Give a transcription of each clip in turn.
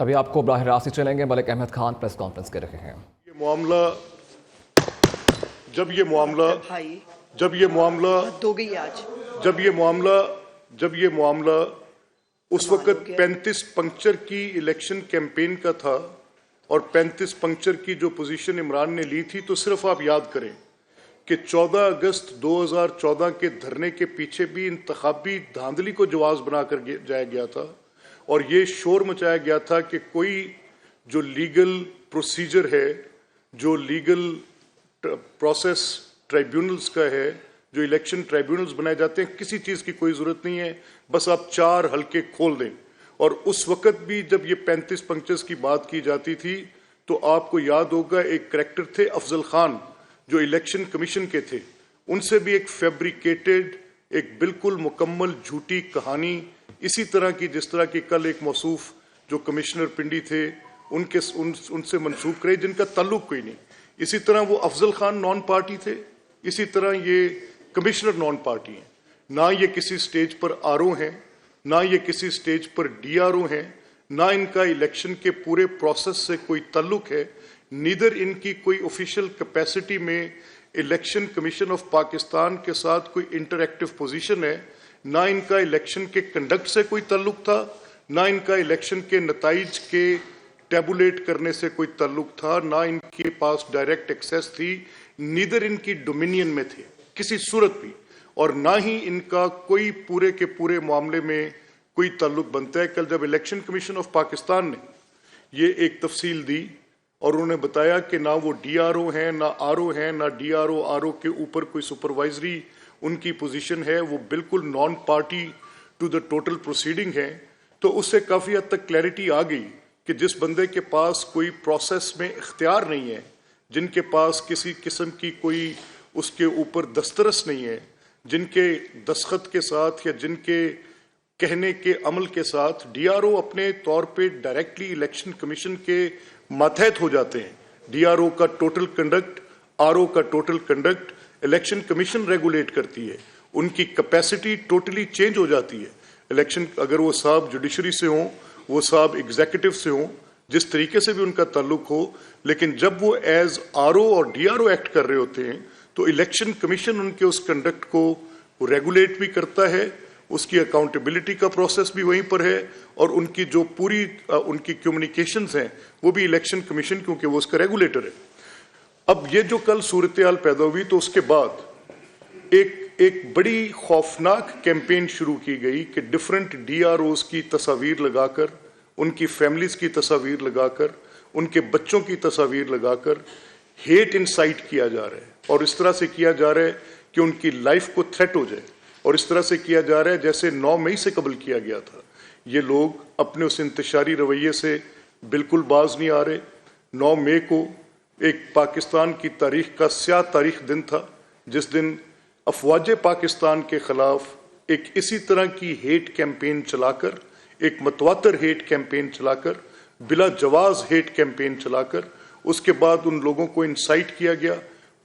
ابھی آپ کو براہ راست چلیں گے ملک احمد خان پریس کانفرنس کر رہے ہیں۔ جب یہ معاملہ اس وقت 35 پنکچر کی الیکشن کیمپین کا تھا اور 35 پنکچر کی جو پوزیشن عمران نے لی تھی، تو صرف آپ یاد کریں کہ 14 اگست 2014 کے دھرنے کے پیچھے بھی انتخابی دھاندلی کو جواز بنا کر جایا گیا تھا اور یہ شور مچایا گیا تھا کہ کوئی جو لیگل پروسیجر ہے، جو لیگل پروسیس ٹرائیبیونلز کا ہے، جو الیکشن ٹرائیبیونلز بنائے جاتے ہیں، کسی چیز کی کوئی ضرورت نہیں ہے، بس آپ 4 حلقے کھول دیں۔ اور اس وقت بھی جب یہ 35 پنکچرز کی بات کی جاتی تھی تو آپ کو یاد ہوگا ایک کریکٹر تھے افضل خان جو الیکشن کمیشن کے تھے، ان سے بھی ایک فیبریکیٹڈ، ایک بالکل مکمل جھوٹی کہانی اسی طرح کی جس طرح کی کل ایک موصوف جو کمشنر پنڈی تھے ان سے منسوخ کرے، جن کا تعلق کوئی نہیں۔ اسی طرح وہ افضل خان نان پارٹی تھے، اسی طرح یہ کمشنر نان پارٹی ہیں، نہ یہ کسی سٹیج پر آر او ہیں، نہ یہ کسی سٹیج پر ڈی آر او ہیں، نہ ان کا الیکشن کے پورے پروسیس سے کوئی تعلق ہے، نیدر ان کی کوئی آفیشیل کیپیسٹی میں الیکشن کمیشن آف پاکستان کے ساتھ کوئی انٹریکٹیو پوزیشن ہے، نہ ان کا الیکشن کے کنڈکٹ سے کوئی تعلق تھا، نہ ان کا الیکشن کے نتائج کے ٹیبولیٹ کرنے سے کوئی تعلق تھا، نہ ان کے پاس ڈائریکٹ ایکسیس تھی، نیدر ان کی ڈومینین میں تھے کسی صورت بھی، اور نہ ہی ان کا کوئی پورے کے پورے معاملے میں کوئی تعلق بنتا ہے۔ کل جب الیکشن کمیشن آف پاکستان نے یہ ایک تفصیل دی اور انہوں نے بتایا کہ نہ وہ ڈی آر او ہیں، نہ آر او ہیں، نہ ڈی آر او کے اوپر کوئی سپروائزری ان کی پوزیشن ہے، وہ بالکل non party to the total proceeding ہے، تو اس سے کافی حد تک کلیئرٹی آ گئی کہ جس بندے کے پاس کوئی پروسیس میں اختیار نہیں ہے، جن کے پاس کسی قسم کی کوئی اس کے اوپر دسترس نہیں ہے، جن کے دستخط کے ساتھ یا جن کے کہنے کے عمل کے ساتھ ڈی آر او اپنے طور پہ ڈائریکٹلی الیکشن کمیشن کے ماتحت ہو جاتے ہیں۔ ڈی آر او کا ٹوٹل کنڈکٹ، آر او کا total conduct election commission regulate کرتی ہے، ان کی کیپیسٹی ٹوٹلی چینج ہو جاتی ہے۔ الیکشن اگر وہ صاحب جوڈیشری سے ہوں، وہ صاحب ایگزیکٹو سے ہوں، جس طریقے سے بھی ان کا تعلق ہو، لیکن جب وہ ایز آر او اور ڈی آر او ایکٹ کر رہے ہوتے ہیں تو الیکشن کمیشن ان کے اس کنڈکٹ کو ریگولیٹ بھی کرتا ہے، اس کی اکاؤنٹیبلٹی کا پروسیس بھی وہیں پر ہے، اور ان کی جو پوری ان کی کمیونیکیشنز ہیں وہ بھی الیکشن کمیشن، کیونکہ وہ اس کا ریگولیٹر ہے۔ اب یہ جو کل صورتحال پیدا ہوئی تو اس کے بعد ایک بڑی خوفناک کیمپین شروع کی گئی کہ ڈیفرنٹ ڈی آر اوز کی تصاویر لگا کر، ان کی فیملیز کی تصاویر لگا کر، ان کے بچوں کی تصاویر لگا کر ہیٹ انسائٹ کیا جا رہا ہے، اور اس طرح سے کیا جا رہا ہے کہ ان کی لائف کو تھریٹ ہو جائے، اور اس طرح سے کیا جا رہا ہے جیسے 9 مئی سے قبل کیا گیا تھا۔ یہ لوگ اپنے اس انتشاری رویے سے بالکل باز نہیں آ رہے۔ 9 مئی کو ایک پاکستان کی تاریخ کا سیاہ تاریخ دن تھا، جس دن افواج پاکستان کے خلاف ایک اسی طرح کی ہیٹ کیمپین چلا کر، ایک متواتر ہیٹ کیمپین چلا کر، بلا جواز ہیٹ کیمپین چلا کر، اس کے بعد ان لوگوں کو انسائٹ کیا گیا،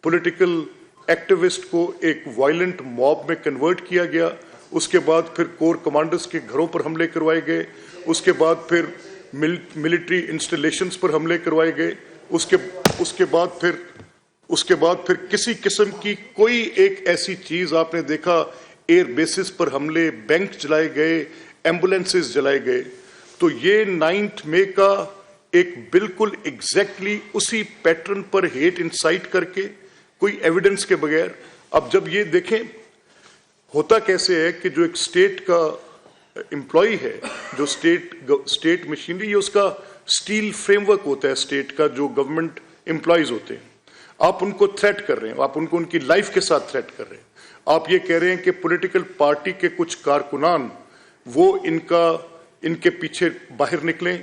پولیٹیکل ایکٹیوسٹ کو ایک وائلنٹ موب میں کنورٹ کیا گیا، اس کے بعد پھر کور کمانڈرز کے گھروں پر حملے کروائے گئے، اس کے بعد پھر ملٹری انسٹالیشنز پر حملے کروائے گئے، اس کے بعد پھر کسی قسم کی کوئی ایک ایسی چیز آپ نے دیکھا، ایئر بیسز پر حملے، بینک جلائے گئے، ایمبولینسز جلائے گئے۔ تو یہ 9 مئی کا ایک بالکل ایگزیکٹلی اسی پیٹرن پر ہیٹ انسائٹ کر کے، کوئی ایویڈنس کے بغیر۔ اب جب یہ دیکھیں ہوتا کیسے ہے کہ جو ایک سٹیٹ کا امپلائی ہے، جو سٹیٹ مشینری، اس کا سٹیل فریم ورک ہوتا ہے سٹیٹ کا، جو گورنمنٹ امپلائیز ہوتے ہیں، آپ ان کو تھریٹ کر رہے ہیں، آپ ان کی لائف کے ساتھ تھریٹ کر رہے ہیں۔ آپ یہ کہہ رہے ہیں کہ پولیٹیکل پارٹی کے کچھ کارکنان وہ ان کے پیچھے باہر نکلیں،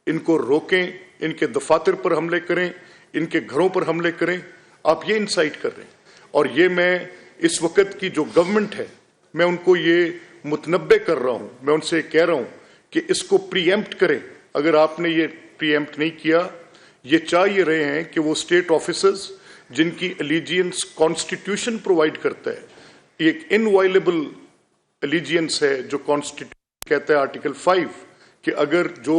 ان کو روکیں، ان کے دفاتر پر حملے کریں، ان کے گھروں پر حملے کریں، آپ یہ انسائٹ کر رہے ہیں۔ اور یہ میں اس وقت کی جو گورنمنٹ ہے، میں ان کو یہ متنبع کر رہا ہوں، میں ان سے کہہ رہا ہوں کہ اس کو پری ایمپٹ کریں۔ اگر آپ نے یہ پری ایمپٹ نہیں کیا، یہ چاہ یہ رہے ہیں کہ وہ اسٹیٹ آفیسرز جن کی الیجینس کانسٹیٹیوشن پرووائڈ کرتا ہے، ایک انوائلیبل الیجینس ہے جو کانسٹیٹیوشن کہتا ہے آرٹیکل 5 کہ اگر جو